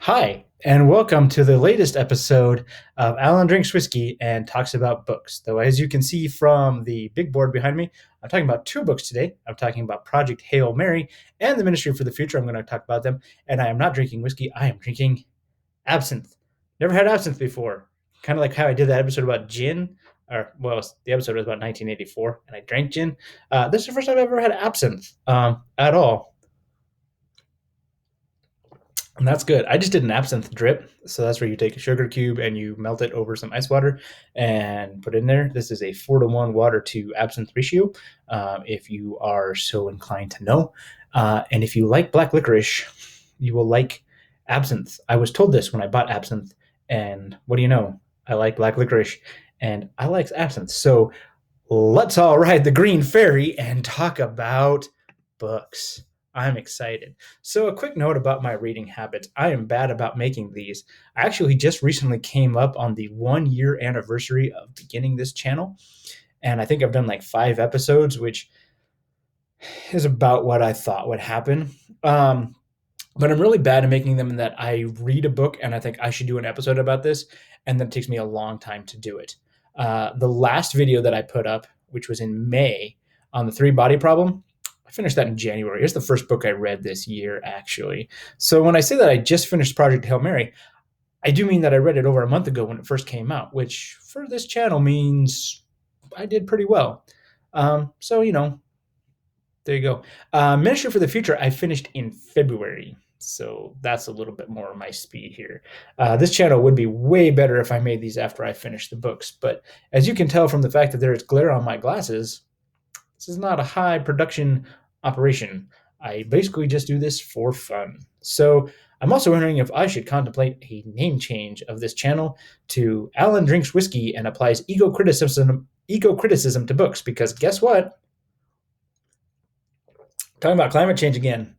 Hi, and welcome to the latest episode of Alan Drinks Whiskey and Talks About Books. Though, as you can see from the big board behind me, I'm talking about two books today. I'm talking about Project Hail Mary and the Ministry for the Future. I'm going to talk about them. And I am not drinking whiskey, I am drinking absinthe. Never had absinthe before. Kind of like how I did that episode about gin, or, well, the episode was about 1984, and I drank gin. This is the first time I've ever had absinthe at all. And that's good. I just did an absinthe drip. So that's where you take a sugar cube and you melt it over some ice water and put it in there. This is a 4-to-1 water to absinthe ratio, if you are so inclined to know. And if you like black licorice, you will like absinthe. I was told this when I bought absinthe. And what do you know? I like black licorice and I like absinthe. So let's all ride the green ferry and talk about books. I'm excited. So, a quick note about my reading habits. I am bad about making these. I actually just recently came up on the 1 year anniversary of beginning this channel. And I think I've done like 5 episodes, which is about what I thought would happen. But I'm really bad at making them in that I read a book and I think I should do an episode about this. And then it takes me a long time to do it. The last video that I put up, which was in May on the 3 body problem, I finished that in January. It's the first book I read this year, actually. So when I say that I just finished Project Hail Mary, I do mean that I read it over a month ago when it first came out, which for this channel means I did pretty well. So, there you go. Ministry for the Future, I finished in February. So that's a little bit more of my speed here. This channel would be way better if I made these after I finished the books. But as you can tell from the fact that there is glare on my glasses, this is not a high production operation. I basically just do this for fun. So I'm also wondering if I should contemplate a name change of this channel to Alan Drinks Whiskey and applies ego criticism to books, because guess what? Talking about climate change again.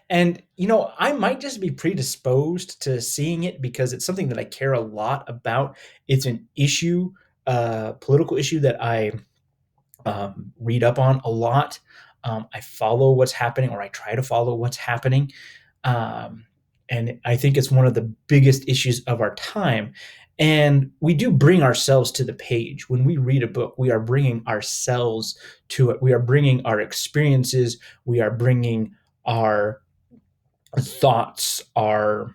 And, I might just be predisposed to seeing it because it's something that I care a lot about. It's an issue, political issue that I read up on a lot. I follow what's happening, or I try to follow what's happening. And I think it's one of the biggest issues of our time. And we do bring ourselves to the page. When we read a book, we are bringing ourselves to it. We are bringing our experiences. We are bringing our thoughts, our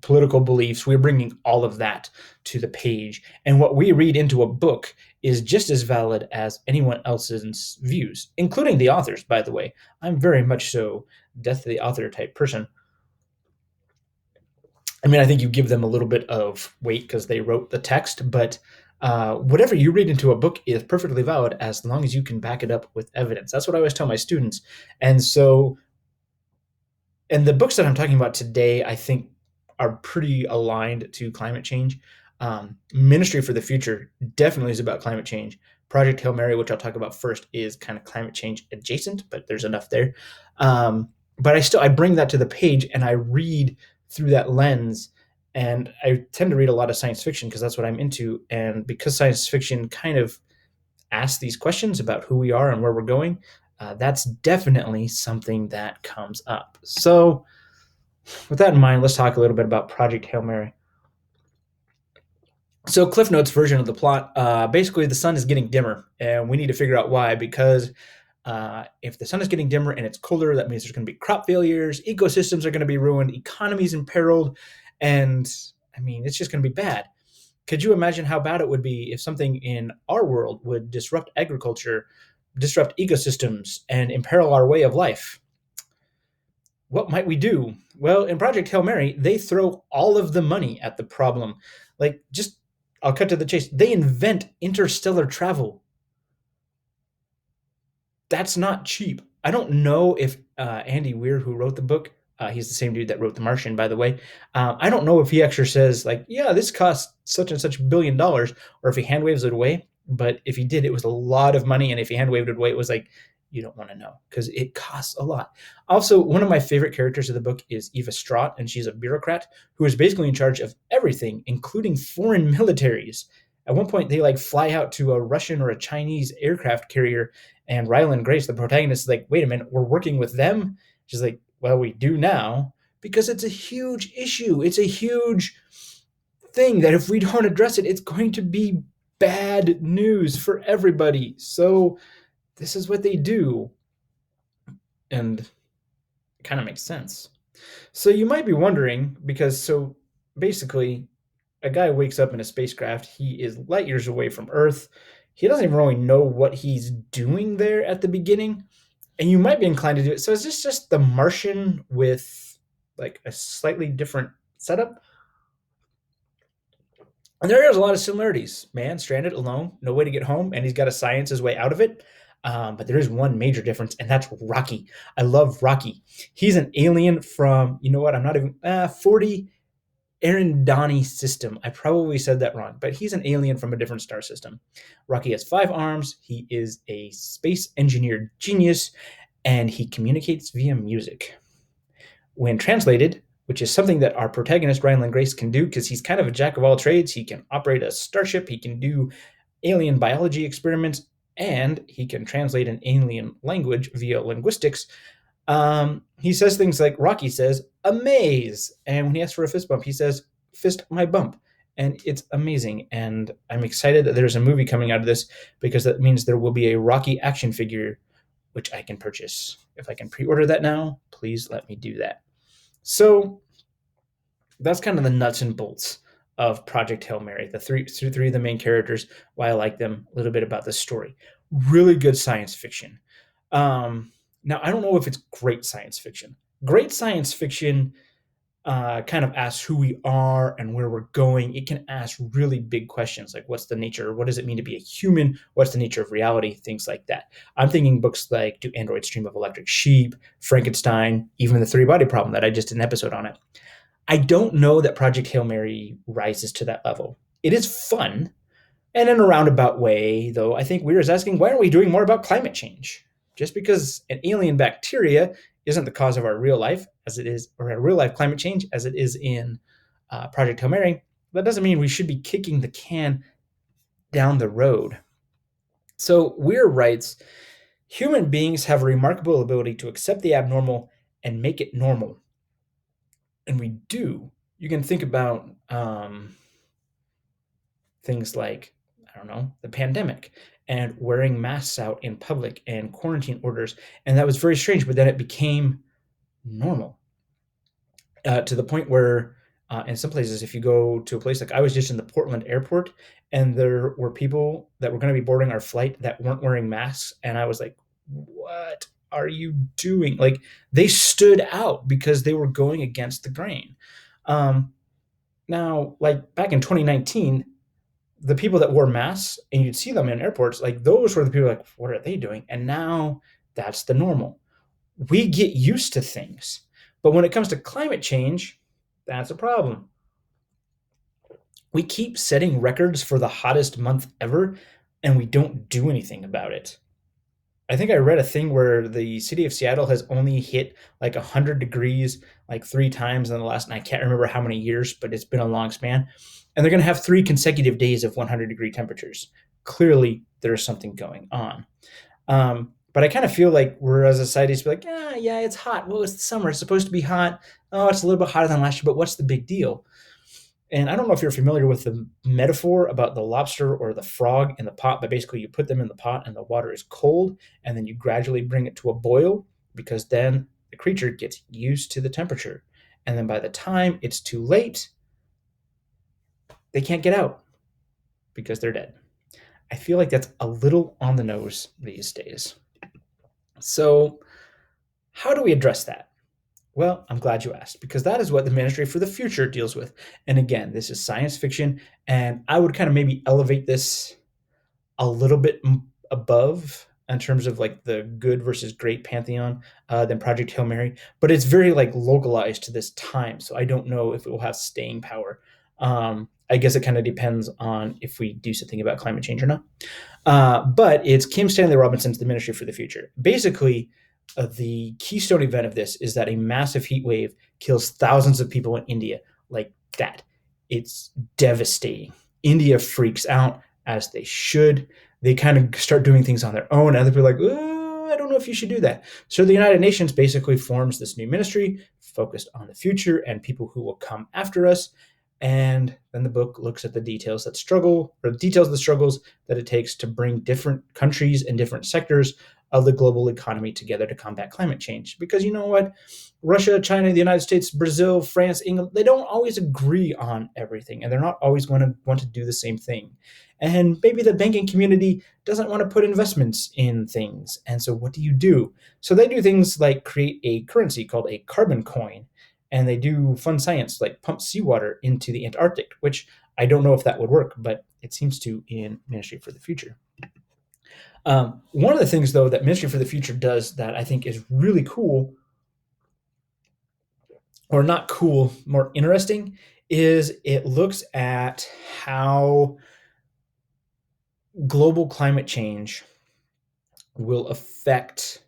political beliefs. We're bringing all of that to the page. And what we read into a book is just as valid as anyone else's views, including the authors, by the way. I'm very much so death to the author type person. I mean, I think you give them a little bit of weight because they wrote the text, but whatever you read into a book is perfectly valid as long as you can back it up with evidence. That's what I always tell my students. And the books that I'm talking about today, I think, are pretty aligned to climate change. Ministry for the Future definitely is about climate change. Project Hail Mary, which I'll talk about first, is kind of climate change adjacent, but there's enough there. But I bring that to the page and I read through that lens. And I tend to read a lot of science fiction because that's what I'm into. And because science fiction kind of asks these questions about who we are and where we're going, that's definitely something that comes up. So with that in mind, let's talk a little bit about Project Hail Mary. So Cliff Notes version of the plot, basically the sun is getting dimmer, and we need to figure out why, because if the sun is getting dimmer and it's colder, that means there's going to be crop failures, ecosystems are going to be ruined, economies imperiled, and I mean, it's just going to be bad. Could you imagine how bad it would be if something in our world would disrupt agriculture, disrupt ecosystems, and imperil our way of life? What might we do? Well, in Project Hail Mary, they throw all of the money at the problem. I'll cut to the chase. They invent interstellar travel. That's not cheap. I don't know if Andy Weir, who wrote the book, he's the same dude that wrote The Martian, by the way. I don't know if he actually says, like, yeah, this costs such and such $1 billion, or if he hand waves it away. But if he did, it was a lot of money. And if he hand waved it away, it was like, you don't want to know, because it costs a lot. Also, one of my favorite characters of the book is Eva Straught, and she's a bureaucrat who is basically in charge of everything, including foreign militaries. At one point, they fly out to a Russian or a Chinese aircraft carrier, and Ryland Grace, the protagonist, is like, wait a minute, we're working with them? She's like, well, we do now, because it's a huge issue. It's a huge thing that if we don't address it, it's going to be bad news for everybody. So this is what they do. And it kind of makes sense. So you might be wondering, because so basically, a guy wakes up in a spacecraft. He is light years away from Earth. He doesn't even really know what he's doing there at the beginning. And you might be inclined to do it. So is this just the Martian with like a slightly different setup? And there is a lot of similarities. Man stranded alone, no way to get home, and he's got to science his way out of it. But there is one major difference, and that's Rocky. I love Rocky. He's an alien from, you know what? I'm not even 40 Arendani system. I probably said that wrong, but he's an alien from a different star system. Rocky has 5 arms. He is a space engineer genius, and he communicates via music. When translated, which is something that our protagonist Ryan Grace can do because he's kind of a jack of all trades. He can operate a starship, he can do alien biology experiments, and he can translate an alien language via linguistics. He says things like Rocky says, amaze. And when he asks for a fist bump, he says, fist my bump. And it's amazing. And I'm excited that there's a movie coming out of this because that means there will be a Rocky action figure, which I can purchase. If I can pre order that now, please let me do that. So that's kind of the nuts and bolts of Project Hail Mary, the three of the main characters, why I like them, a little bit about the story. Really good science fiction. Now, I don't know if it's great science fiction. Great science fiction kind of asks who we are and where we're going. It can ask really big questions like what's the nature, what does it mean to be a human, what's the nature of reality, things like that. I'm thinking books like Do Androids Dream of Electric Sheep, Frankenstein, even The Three-Body Problem that I just did an episode on it. I don't know that Project Hail Mary rises to that level. It is fun, and in a roundabout way, though, I think Weir is asking, why aren't we doing more about climate change? Just because an alien bacteria isn't the cause of our real life, as it is, or a real life climate change, as it is in Project Hail Mary, that doesn't mean we should be kicking the can down the road. So Weir writes, human beings have a remarkable ability to accept the abnormal and make it normal. And we do. You can think about things like, I don't know, the pandemic and wearing masks out in public and quarantine orders. And that was very strange, but then it became normal to the point where in some places, if you go to a place like I was just in the Portland airport and there were people that were going to be boarding our flight that weren't wearing masks. And I was like, what are you doing? Like they stood out because they were going against the grain. Now, like back in 2019, the people that wore masks and you'd see them in airports, like those were the people like, what are they doing? And now that's the normal. We get used to things. But when it comes to climate change, that's a problem. We keep setting records for the hottest month ever, and we don't do anything about it. I think I read a thing where the city of Seattle has only hit like 100 degrees like 3 times in the last, and I can't remember how many years, but it's been a long span. And they're going to have 3 consecutive days of 100-degree temperatures. Clearly, there's something going on. But I kind of feel like we're as a society to be like, yeah, it's hot. Well, it's the summer. It's supposed to be hot. Oh, it's a little bit hotter than last year, but what's the big deal? And I don't know if you're familiar with the metaphor about the lobster or the frog in the pot, but basically you put them in the pot and the water is cold, and then you gradually bring it to a boil because then the creature gets used to the temperature. And then by the time it's too late, they can't get out because they're dead. I feel like that's a little on the nose these days. So, how do we address that? Well, I'm glad you asked because that is what the Ministry for the Future deals with. And again, this is science fiction, and I would kind of maybe elevate this a little bit above in terms of like the good versus great pantheon than Project Hail Mary, but it's very like localized to this time, so I don't know if it will have staying power. I guess it kind of depends on if we do something about climate change or not. But it's Kim Stanley Robinson's The Ministry for the Future. Basically, the keystone event of this is that a massive heat wave kills thousands of people in India like that. It's devastating. India freaks out, as they should. They kind of start doing things on their own. Other people are like, I don't know if you should do that. So the United Nations basically forms this new ministry focused on the future and people who will come after us. And then the book looks at the details that struggle, or the details of the struggles that it takes to bring different countries and different sectors of the global economy together to combat climate change. Because you know what? Russia, China, the United States, Brazil, France, England, they don't always agree on everything, and they're not always going to want to do the same thing. And maybe the banking community doesn't want to put investments in things. And so what do you do? So they do things like create a currency called a carbon coin. And they do fun science like pump seawater into the Antarctic, which I don't know if that would work, but it seems to in Ministry for the Future. One of the things, though, that Ministry for the Future does that I think is really cool, or not cool, more interesting, is it looks at how global climate change will affect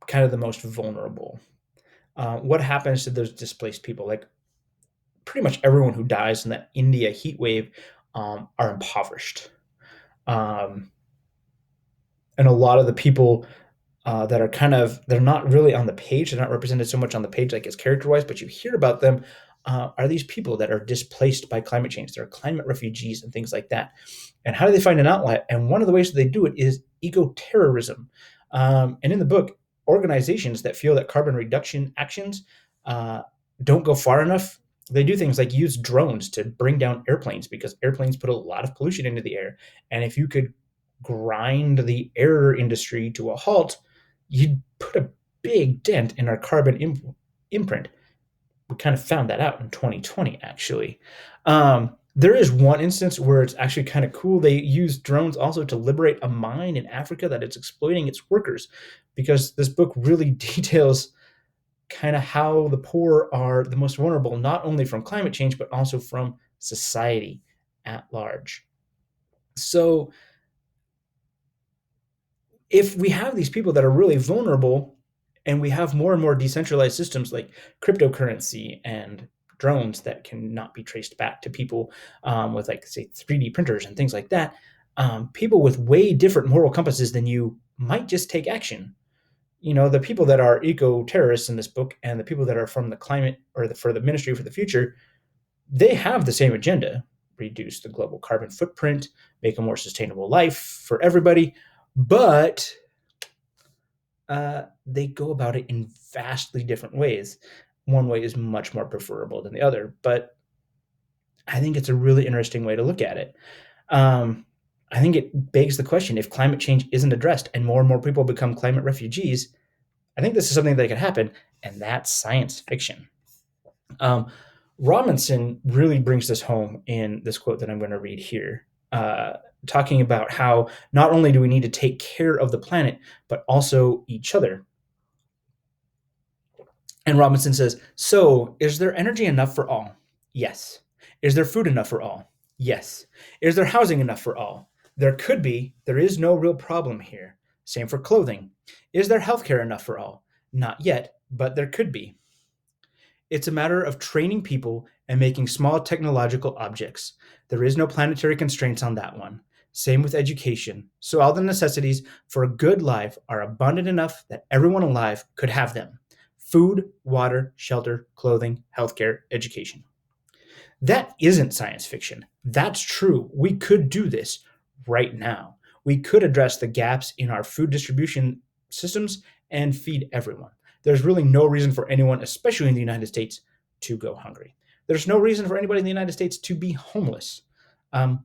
kind of the most vulnerable. What happens to those displaced people? Like pretty much everyone who dies in that India heat wave are impoverished. Um, and a lot of the people that are kind of, they're not really on the page, they're not represented so much on the page like as character wise, but you hear about them, are these people that are displaced by climate change. They're climate refugees and things like that. And how do they find an outlet? And one of the ways that they do it is eco-terrorism. And in the book, organizations that feel that carbon reduction actions uh, don't go far enough, they do things like use drones to bring down airplanes because airplanes put a lot of pollution into the air. And if you could grind the air industry to a halt, you'd put a big dent in our carbon imprint. We kind of found that out in 2020, actually. There is one instance where it's actually kind of cool. They use drones also to liberate a mine in Africa that it's exploiting its workers, because this book really details kind of how the poor are the most vulnerable, not only from climate change, but also from society at large. So if we have these people that are really vulnerable and we have more and more decentralized systems like cryptocurrency and drones that cannot be traced back to people with like say 3D printers and things like that, people with way different moral compasses than you might just take action. You know, the people that are eco-terrorists in this book and the people that are from the climate or for the Ministry for the Future, they have the same agenda: reduce the global carbon footprint, make a more sustainable life for everybody. But they go about it in vastly different ways. One way is much more preferable than the other, but I think it's a really interesting way to look at it. Um, I think it begs the question: if climate change isn't addressed and more people become climate refugees, I think this is something that could happen, and that's science fiction. Um, Robinson really brings this home in this quote that I'm going to read here, talking about how not only do we need to take care of the planet, but also each other. And Robinson says, so is there energy enough for all? Yes. Is there food enough for all? Yes. Is there housing enough for all? There could be. There is no real problem here. Same for clothing. Is there healthcare enough for all? Not yet, but there could be. It's a matter of training people and making small technological objects. There is no planetary constraints on that one. Same with education. So all the necessities for a good life are abundant enough that everyone alive could have them: food, water, shelter, clothing, healthcare, education. That isn't science fiction. That's true. We could do this right now. We could address the gaps in our food distribution systems and feed everyone. There's really no reason for anyone, especially in the United States, to go hungry. There's no reason for anybody in the United States to be homeless. Um,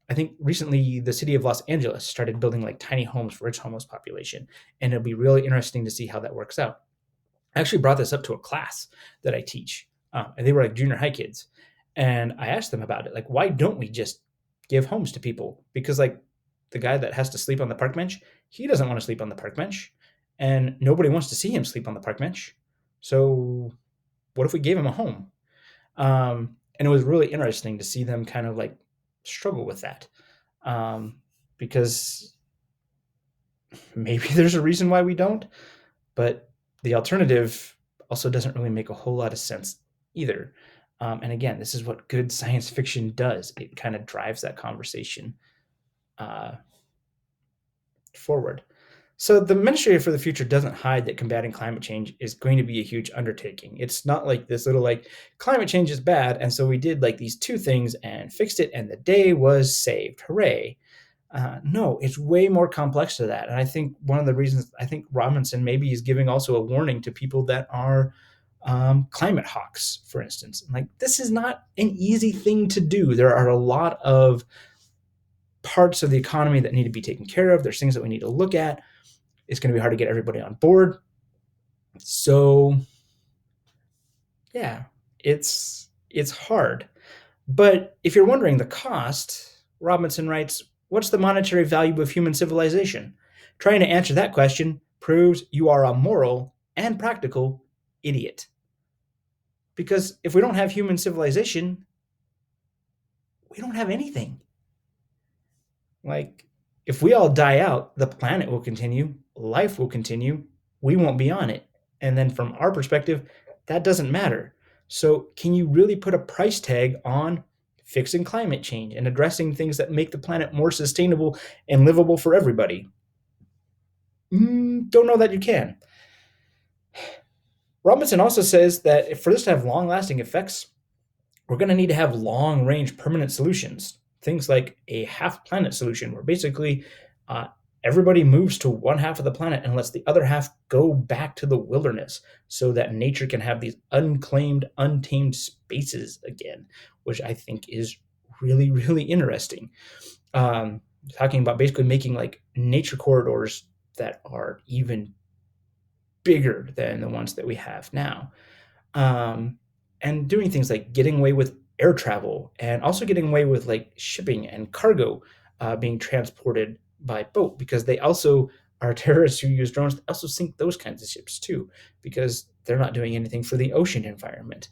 I think recently the city of Los Angeles started building like tiny homes for its homeless population, and it'll be really interesting to see how that works out. I actually brought this up to a class that I teach, and they were like junior high kids. And I asked them about it, like, why don't we just give homes to people? Because like the guy that has to sleep on the park bench, he doesn't want to sleep on the park bench, and nobody wants to see him sleep on the park bench. So what if we gave him a home? And it was really interesting to see them kind of like struggle with that, because maybe there's a reason why we don't, but the alternative also doesn't really make a whole lot of sense either. And again, this is what good science fiction does. It kind of drives that conversation uh, forward. So the Ministry for the Future doesn't hide that combating climate change is going to be a huge undertaking. It's not like this little like climate change is bad, and so we did like these two things and fixed it, and the day was saved. Hooray! No, it's way more complex to that. And I think one of the reasons I think Robinson maybe is giving also a warning to people that are climate hawks, for instance. Like, this is not an easy thing to do. There are a lot of parts of the economy that need to be taken care of. There's things that we need to look at. It's going to be hard to get everybody on board. So, yeah, it's hard. But if you're wondering the cost, Robinson writes, what's the monetary value of human civilization? Trying to answer that question proves you are a moral and practical idiot. Because if we don't have human civilization, we don't have anything. Like, if we all die out, the planet will continue, life will continue, we won't be on it. And then from our perspective, that doesn't matter. So, can you really put a price tag on fixing climate change and addressing things that make the planet more sustainable and livable for everybody? Don't know that you can. Robinson also says that for this to have long lasting effects, we're going to need to have long range permanent solutions. Things like a half planet solution, where basically uh, everybody moves to one half of the planet and lets the other half go back to the wilderness so that nature can have these unclaimed, untamed spaces again, which I think is really, really interesting. Talking about basically making like nature corridors that are even bigger than the ones that we have now. Um, and doing things like getting away with air travel and also getting away with like shipping and cargo being transported by boat, because they also are terrorists who use drones. They also sink those kinds of ships too, because they're not doing anything for the ocean environment.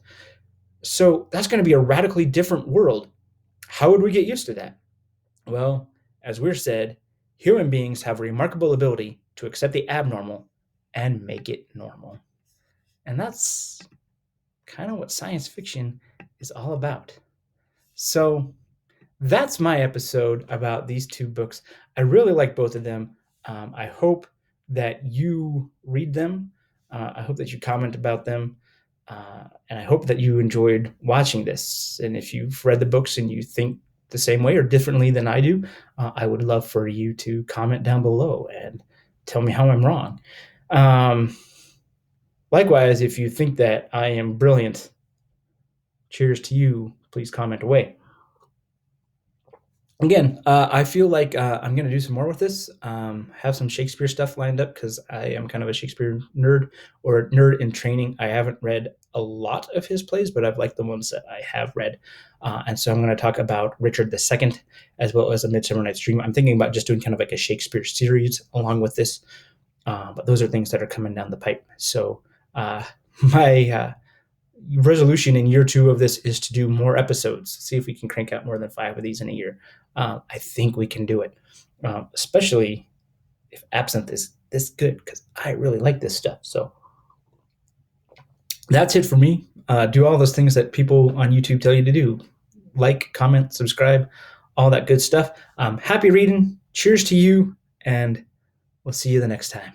So that's going to be a radically different world. How would we get used to that? Well, as we're said, human beings have a remarkable ability to accept the abnormal and make it normal. And that's kind of what science fiction is all about. So that's my episode about these two books. I really like both of them. I hope that you read them. I hope that you comment about them. And I hope that you enjoyed watching this. And if you've read the books and you think the same way or differently than I do, I would love for you to comment down below and tell me how I'm wrong. Likewise, if you think that I am brilliant, cheers to you. Please comment away. Again, I feel like I'm going to do some more with this. Have some Shakespeare stuff lined up because I am kind of a Shakespeare nerd, or nerd in training. I haven't read a lot of his plays, but I've liked the ones that I have read. And so I'm going to talk about Richard II as well as A Midsummer Night's Dream. I'm thinking about just doing kind of like a Shakespeare series along with this. But those are things that are coming down the pipe. So my resolution in year 2 of this is to do more episodes. See if we can crank out more than 5 of these in a year. I think we can do it, especially if Absinthe is this good, because I really like this stuff. So that's it for me. Do all those things that people on YouTube tell you to do: like, comment, subscribe, all that good stuff. Happy reading. Cheers to you, and we'll see you the next time.